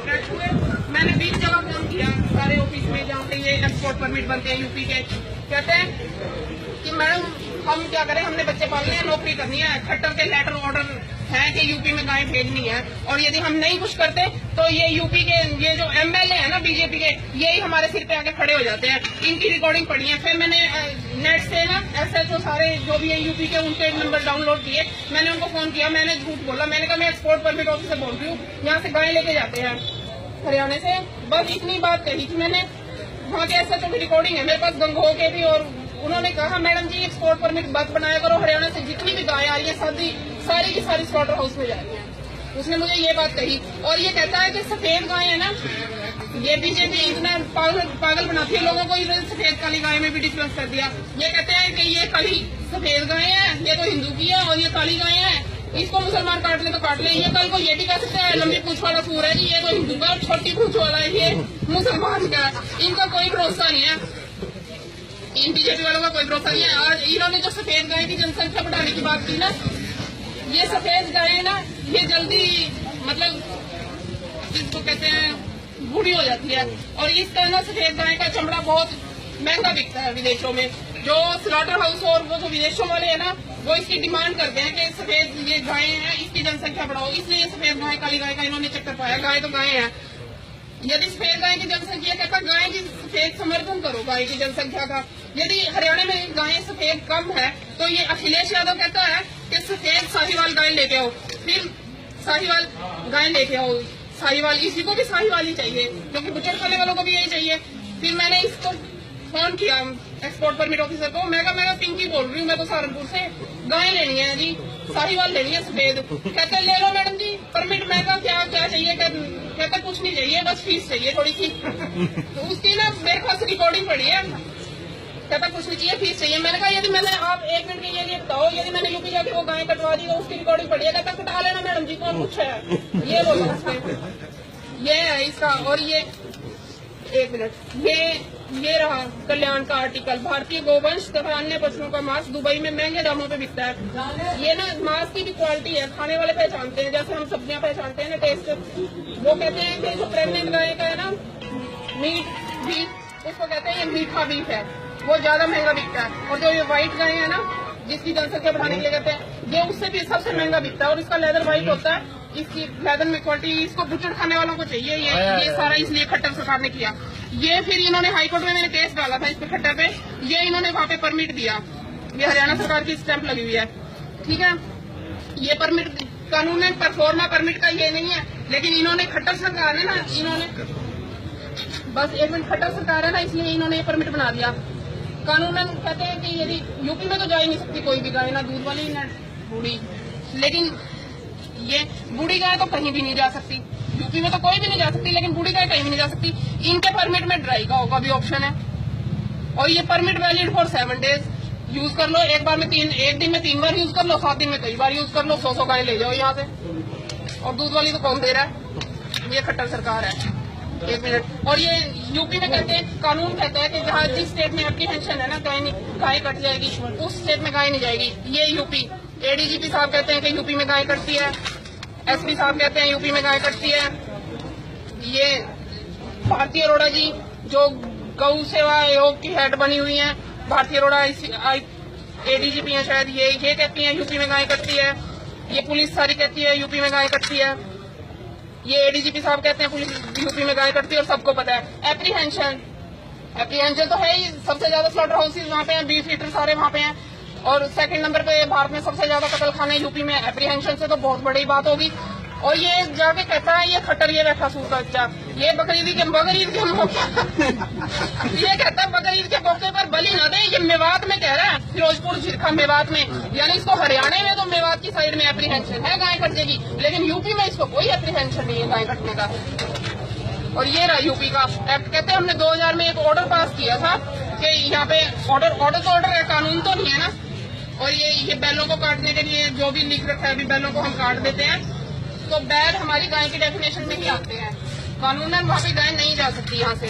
Distract हुए। मैंने 20 जगह फोन किया सारे ऑफिस में जहाँ पे ये एक्सपोर्ट परमिट बनते हैं यूपी के। कहते हैं कि मैडम हम क्या करें, हमने बच्चे पालने हैं, नौकरी करनी है, खट्टर के लेटर ऑर्डर है कि यूपी में गायें भेजनी है, और यदि हम नहीं कुछ करते तो ये यूपी के ये जो एमएलए है ना बीजेपी के, यही हमारे सिर पे आके खड़े हो जाते हैं। इनकी रिकॉर्डिंग पड़ी है। फिर मैंने नेट से ना एसएचओ सारे जो भी है यूपी के उनके नंबर डाउनलोड किए। मैंने उनको फोन किया, मैंने झूठ बोला, मैंने कहा मैं एक्सपोर्ट परमिट ऑफिस से बोल रही हूँ, यहाँ से गायें लेके जाते हैं हरियाणा से। बस इतनी बात कही थी मैंने। वहाँ के एसएचओ की रिकॉर्डिंग है मेरे पास, गंगोह के भी, और उन्होंने कहा मैडम जी एक्सपोर्ट परमिट बस बनाया करो, हरियाणा से जितनी भी गायें आ रही है सारी की सारी स्लॉटर हाउस में जा रही है। उसने मुझे ये बात कही। और ये कहता है कि सफेद गायें है ना, ये बीजेपी इतना पागल बनाती है लोगों को, इन्होंने सफेद काली गाय में भी डिफरेंस कर दिया। ये कहते हैं कि ये काली सफेद गायें हैं, ये तो हिंदू की है, और ये काली गायें हैं, इसको मुसलमान काट ले तो काट ले। ये कल को ये भी कह सकते हैं लंबी पूंछ वाला सूर है जी, ये तो हिंदू का, छोटी पूंछ वाला है ये मुसलमान का। इनका कोई भरोसा नहीं है, इन बीजेपी वालों का कोई भरोसा नहीं है। आज इन्होंने जो सफेद गाय की जनसंख्या बढ़ाने की बात की ना, ये सफेद गाय ना ये जल्दी मतलब जिसको कहते हैं बूढ़ी हो जाती है, और इस तरह ना सफेद गाय का चमड़ा बहुत महंगा बिकता है विदेशों में। जो स्लॉटर हाउस और वो जो विदेशों वाले है ना, वो इसकी डिमांड करते हैं कि सफेद ये गायें हैं इसकी जनसंख्या बढ़ाओ, इसलिए सफेद गाय काली गाय का इन्होंने चक्कर पाया। गाय तो गाय है, यदि सफेद गाय की जनसंख्या कहता गाय की सफेद समर्थन करो गाय की जनसंख्या का। यदि हरियाणा में गायें सफेद कम है तो ये अखिलेश यादव कहता है कि सफेद साहिवाल गाय लेके आओ, फिर साहिवाल गाय लेके आओ, साहिवाल, इसी को भी साहिवाल ही चाहिए क्योंकि बुचड़ खाने वालों को भी यही चाहिए। फिर मैंने इसको फोन किया एक्सपोर्ट परमिट ऑफिसर को, मैं पिंकी बोल रही हूँ, मैं तो सहारनपुर से, गाय लेनी है जी, साहिवाल लेनी है सफेद। कहते ले लो मैडम जी परमिट। मैं कहा क्या चाहिए? कहता कुछ नहीं चाहिए, बस फीस चाहिए थोड़ी सी। तो उसकी ना मेरे पास रिकॉर्डिंग पड़ी है, कहता कुछ नहीं चाहिए, फीस चाहिए। मैंने कहा यदि मैंने आप 1 मिनट के लिए बताओ, यदि मैंने यूपी जाके वो गाय कटवा दी तो उसकी रिकॉर्डिंग पड़ी है। कहता कटा लेना मैडम जी, कौन पूछा है, ये बोलो उसने। ये है इसका। और ये 1 मिनट, ये रहा कल्याण का आर्टिकल, भारतीय गोवंश तथा अन्य पशुओं का मांस दुबई में महंगे दामों पे बिकता है। ये ना मांस की भी क्वालिटी है, खाने वाले पहचानते हैं, जैसे हम सब्जियां पहचानते हैं ना टेस्ट। वो कहते हैं कि जो प्रेग्नेंट गाय का है ना मीट बीफ, उसको कहते हैं ये मीठा बीफ है, वो ज्यादा महंगा बिकता है। और जो ये व्हाइट गाय है ना जिसकी जनसंख्या बढ़ाने के लिए कहते हैं, ये उससे भी सबसे महंगा बिकता है, और इसका लेदर व्हाइट होता है, इसकी लेदर में क्वालिटी, इसको बुचड़ खाने वालों को चाहिए। ये सारा इसलिए खट्टर सरकार ने किया। ये फिर इन्होंने हाईकोर्ट में मैंने केस डाला था इस पे खट्टर पे, ये इन्होंने वहाँ पे परमिट दिया, ये हरियाणा सरकार की स्टैंप लगी हुई है, ठीक है। ये परमिट कानून में परफॉर्मा परमिट का ये नहीं है, लेकिन इन्होंने खट्टर सरकार है ना, इन्होंने बस 1 मिनट, खट्टर सरकार है ना इसलिए इन्होंने ये परमिट बना दिया। कानूनन कहते हैं कि यदि यूपी में तो जा ही नहीं सकती कोई भी गाय, ना दूध वाली ना बूढ़ी, लेकिन ये बूढ़ी गाय तो कहीं भी नहीं जा सकती, यूपी में तो कोई भी नहीं जा सकती, लेकिन बूढ़ी गाय कहीं भी नहीं जा सकती। इनके परमिट में ड्राई गाँव का भी ऑप्शन है, और ये permit valid for 7 days. Use कर लो, एक दिन में 3 बार यूज कर लो, 7 दिन में कई बार यूज कर लो, 100 गाय ले जाओ यहाँ से। और दूध वाली तो कौन दे रहा है, ये खट्टर सरकार है। 1 मिनट। और ये यूपी में कहते हैं, कानून कहता है कि जहाँ जिस स्टेट में एप्लीकेशन है ना गाय कट जाएगी, उस स्टेट में गाय नहीं जाएगी। ये यूपी एडीजीपी साहब कहते हैं कि यूपी में गाय कटती है, एसपी साहब कहते हैं यूपी में गाय कटती है। ये भारती अरोड़ा जी जो गौ सेवा आयोग की हेड बनी हुई है, भारती अरोड़ा एडीजीपी है शायद, ये कहती है यूपी में गाय कटती है। ये पुलिस सारी कहती है यूपी में गाय कटती है। ये एडीजीपी साहब कहते हैं पुलिस यूपी में गाय कटती है, और सबको पता है। एप्रीहेंशन तो है ही, सबसे ज्यादा स्लॉटर हाउसेज वहाँ पे हैं, बीफ ईटर सारे वहाँ पे हैं, और 2nd नंबर पे भारत में सबसे ज्यादा कत्ल खाने यूपी में। एप्रीहेंशन से तो बहुत बड़ी बात होगी। और ये जाके कहता है ये खट्टर, ये बैठा सूर का बच्चा, ये बकरीद के मौके ये कहता है बकरीद के मौके पर बलि न दे। ये मेवात में कह रहा है, फिरोजपुर झिरखा मेवात में, यानी इसको हरियाणा में तो मेवात की साइड में एप्रीहेंशन है गाय कट जाएगी, लेकिन यूपी में इसको कोई एप्रीहेंशन नहीं है गाय कटने का। और ये रहा यूपी का एक्ट। कहते हैं हमने 2000 में एक ऑर्डर पास किया था कि यहाँ पे ऑर्डर है, कानून तो नहीं है ना। और ये बैलों को काटने के लिए जो भी लिख रखा है, अभी बैलों को हम काट देते हैं, तो बैल हमारी गाय की डेफिनेशन में ही आते हैं, कानूनन वहाँ पे गाय नहीं जा सकती यहाँ से।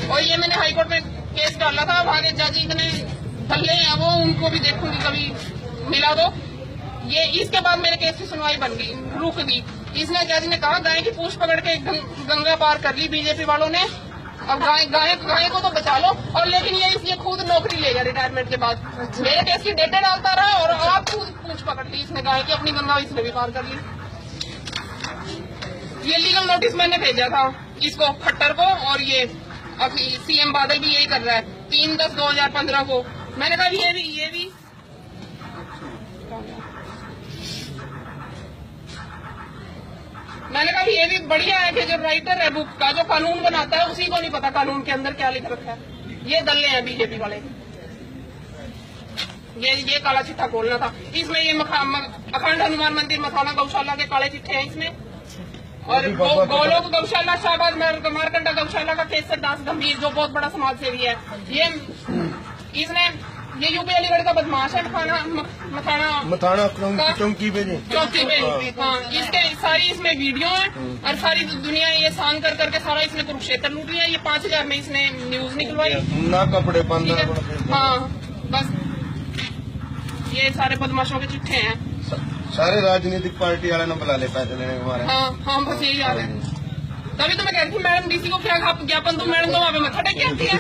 और ये मैंने हाईकोर्ट में केस डाला था, वहाँ के जज इतने भले हैं वो, उनको भी देखूंगी कभी मिला दो। ये इसके बाद मेरे केस की सुनवाई बन गई, रुक गई। इसने जज ने कहा गाय की पूंछ पकड़ के गंगा पार कर ली बीजेपी वालों ने। अब गाय को तो बचा लो, और लेकिन ये खुद नौकरी लेगा रिटायरमेंट के बाद। मेरे केस की डेटे डालता रहा और आप खुद पूंछ पकड़ ली इसने गाय की, अपनी गंगा इसने भी पार कर ली। ये लीगल नोटिस मैंने भेजा था इसको, खट्टर को, और ये अब सीएम बादल भी यही कर रहा है 3/10/2015 को। मैंने कहा ये भी मैंने कहा ये भी बढ़िया है कि जो राइटर है बुक का, जो कानून बनाता है, उसी को नहीं पता कानून के अंदर क्या लिख रखा है। ये दल्ले हैं बीजेपी वाले, ये काला चिट्ठा खोलना था इसमें। ये अखंड हनुमान मंदिर मथाना गौशाला के काले चिट्ठे हैं इसमें, और गोलोक गौशाला, शाहबाद मारकंडा गौशाला का केसर दास गंभीर, जो बहुत बड़ा समाज सेवी है। ये यूपी अलीगढ़ का बदमाश है, मथाना चौकी पे। हाँ, इसके सारी इसमें वीडियो है, और सारी दुनिया ये सान कर करके सारा इसने कुरुक्षेत्र लूट लिया। ये 5,000 में इसने न्यूज निकलवाई ना, कपड़े बंद। हाँ, बस ये सारे बदमाशों के चिट्ठे हैं। सारे राजनीतिक पार्टी वाले ने बुला ले पैसे लेने के बारे में। हाँ, बस यही आ रहा है। तभी तो मैं कहती हूँ मैडम डीसी को क्या ज्ञापन दो, मैडम तो वहाँ पे मत्था टेक के आती है।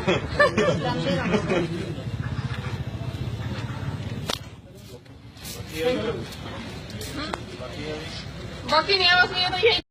बाकी नहीं है, बस ये तो यही